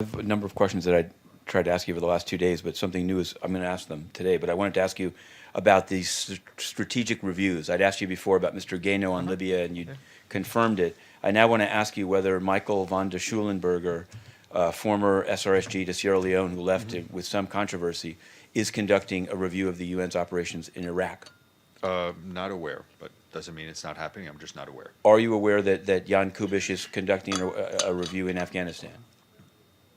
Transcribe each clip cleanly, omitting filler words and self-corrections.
I have a number of questions that I tried to ask you over the last 2 days, but something new is I'm going to ask them today. But I wanted to ask you about these strategic reviews. I'd asked you before about Mr. Guehenno on Libya, and you confirmed it. I now want to ask you whether Michael van der Schulenburg, former SRSG to Sierra Leone, who left it with some controversy, is conducting a review of the UN's operations in Iraq. Not aware, but doesn't mean it's not happening. I'm just not aware. Are you aware that Jan Kubis is conducting a review in Afghanistan?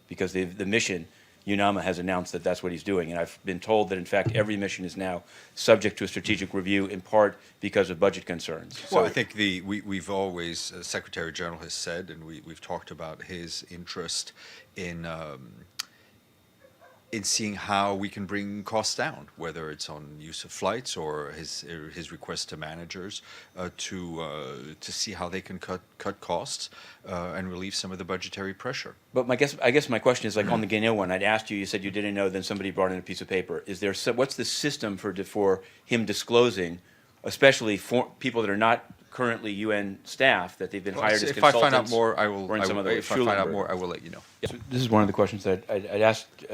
Because the mission, UNAMA has announced that that's what he's doing. And I've been told that, in fact, every mission is now subject to a strategic review, in part because of budget concerns. Well, I think we've always, Secretary General has said, and we've talked about his interest in seeing how we can bring costs down, whether it's on use of flights or his request to managers to see how they can cut costs and relieve some of the budgetary pressure. But I guess my question is, like on the Guehenno one, I'd asked you, you said you didn't know, then somebody brought in a piece of paper. Is there what's the system for him disclosing, especially for people that are not currently UN staff, that they've been hired as consultants? If I find out more, I will. If I find out more, I will let you know. So this is one of the questions that I'd asked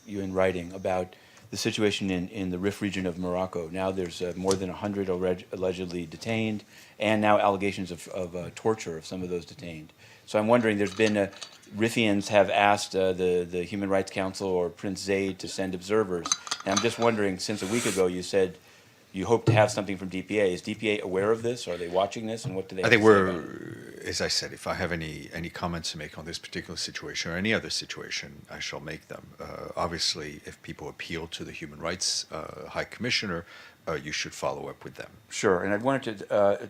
you in writing about the situation in the Rif region of Morocco. Now there's more than 100 allegedly detained, and now allegations of torture of some of those detained. So I'm wondering, there's been Rifians have asked the Human Rights Council or Prince Zaid to send observers. And I'm just wondering, since a week ago you said you hope to have something from DPA. Is DPA aware of this? Are they watching this? And what do they have to say about it? As I said, if I have any comments to make on this particular situation or any other situation, I shall make them. Obviously, if people appeal to the Human Rights High Commissioner, you should follow up with them. Sure. And I wanted to,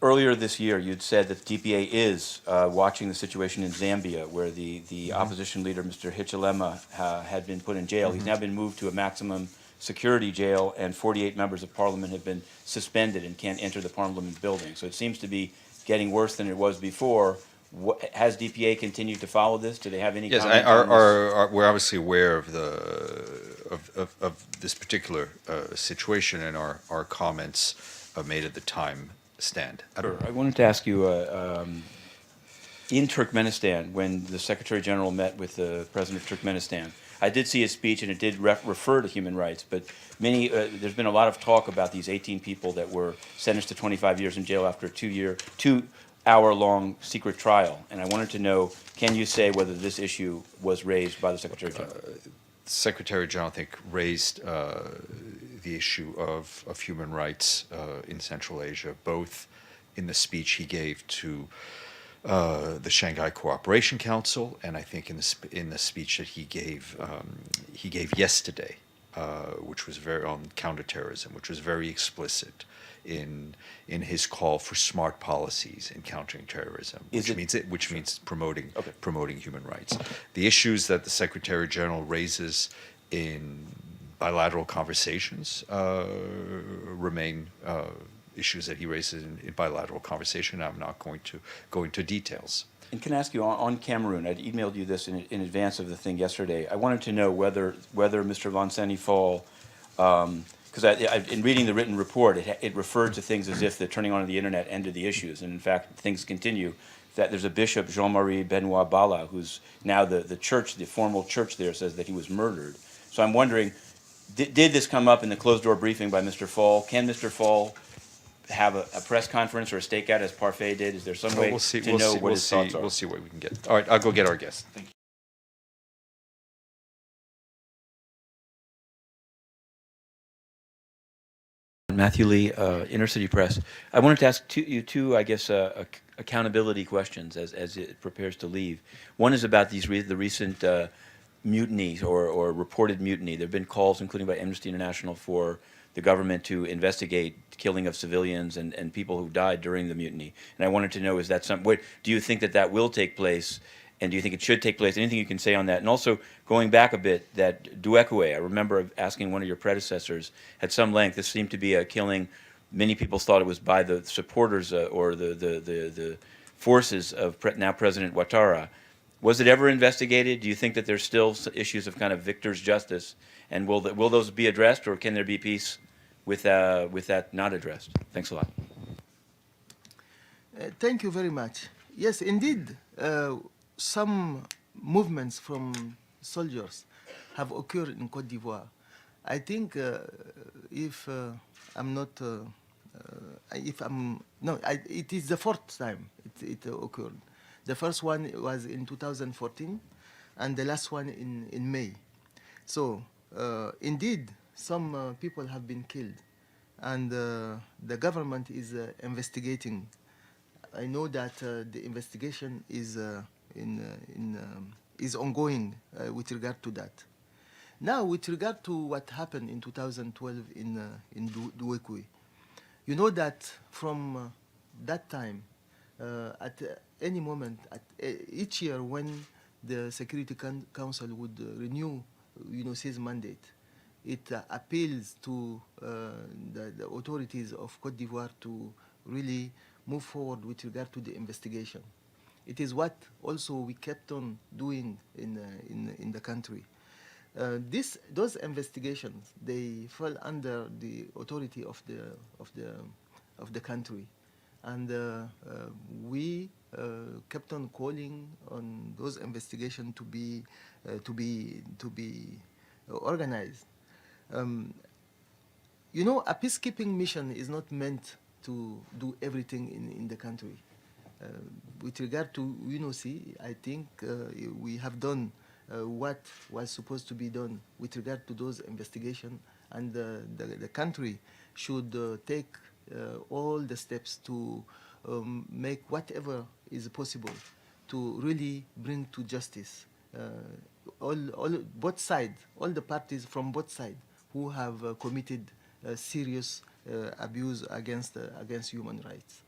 earlier this year, you'd said that DPA is watching the situation in Zambia, where the opposition leader, Mr. Hichilema, had been put in jail. He's now been moved to a maximum security jail, and 48 members of parliament have been suspended and can't enter the parliament building. So it seems to be getting worse than it was before. Has DPA continued to follow this? Do they have any comment on this? We're obviously aware of this particular situation, and our comments made at the time stand. Sure. I wanted to ask you, in Turkmenistan, when the Secretary General met with the President of Turkmenistan, I did see his speech, and it did refer to human rights, but there's been a lot of talk about these 18 people that were sentenced to 25 years in jail after a 2-hour-long secret trial. And I wanted to know, can you say whether this issue was raised by the Secretary General? Secretary General, I think, raised the issue of human rights in Central Asia, both in the speech he gave to the Shanghai Cooperation Council, and I think in the speech that he gave yesterday, which was on counterterrorism, which was very explicit in his call for smart policies in countering terrorism, which means promoting human rights. The issues that the Secretary General raises in bilateral conversations remain issues that he raises in bilateral conversation. I'm not going to go into details. And can I ask you, on Cameroon, I'd emailed you this in advance of the thing yesterday. I wanted to know whether Mr. Lansana Fall, because in reading the written report, it referred to things as if the turning on of the internet ended the issues, and in fact, things continue. That there's a bishop, Jean-Marie Benoit Bala, who's now the church, the formal church there, says that he was murdered. So I'm wondering, did this come up in the closed-door briefing by Mr. Fall? Can Mr. Fall have a press conference or a stakeout as Parfait did? Is there some way to know what his thoughts are? We'll see what we can get. All right, I'll go get our guest. Thank you. Matthew Lee, Inner City Press. I wanted to ask you two, I guess, accountability questions as it prepares to leave. One is about the recent mutiny or reported mutiny. There have been calls, including by Amnesty International, for the government to investigate killing of civilians and people who died during the mutiny. And I wanted to know, is that do you think that will take place, and do you think it should take place? Anything you can say on that? And also, going back a bit, that Duekwe, I remember asking one of your predecessors at some length, this seemed to be a killing. Many people thought it was by the supporters or the forces of now President Ouattara. Was it ever investigated? Do you think that there's still issues of kind of victor's justice? And will those be addressed, or can there be peace with that not addressed? Thanks a lot. Thank you very much. Yes, indeed, some movements from soldiers have occurred in Cote d'Ivoire. I think if I'm not, if I'm, no, it is the fourth time it occurred. The first one was in 2014, and the last one in May. So, indeed, some people have been killed, and the government is investigating. I know that the investigation is ongoing with regard to that. Now, with regard to what happened in 2012 in Duekwe, you know that from that time, at any moment, each year when the Security Council would renew, his mandate, it appeals to the authorities of Cote d'Ivoire to really move forward with regard to the investigation. It is what also we kept on doing in the country. Those investigations, they fall under the authority of the country, and we kept on calling on those investigations to be organized. A peacekeeping mission is not meant to do everything in the country. With regard to UNOC, I think we have done what was supposed to be done with regard to those investigations, and the country should take all the steps to make whatever is possible to really bring to justice both sides, all the parties from both sides who have committed serious abuse against human rights.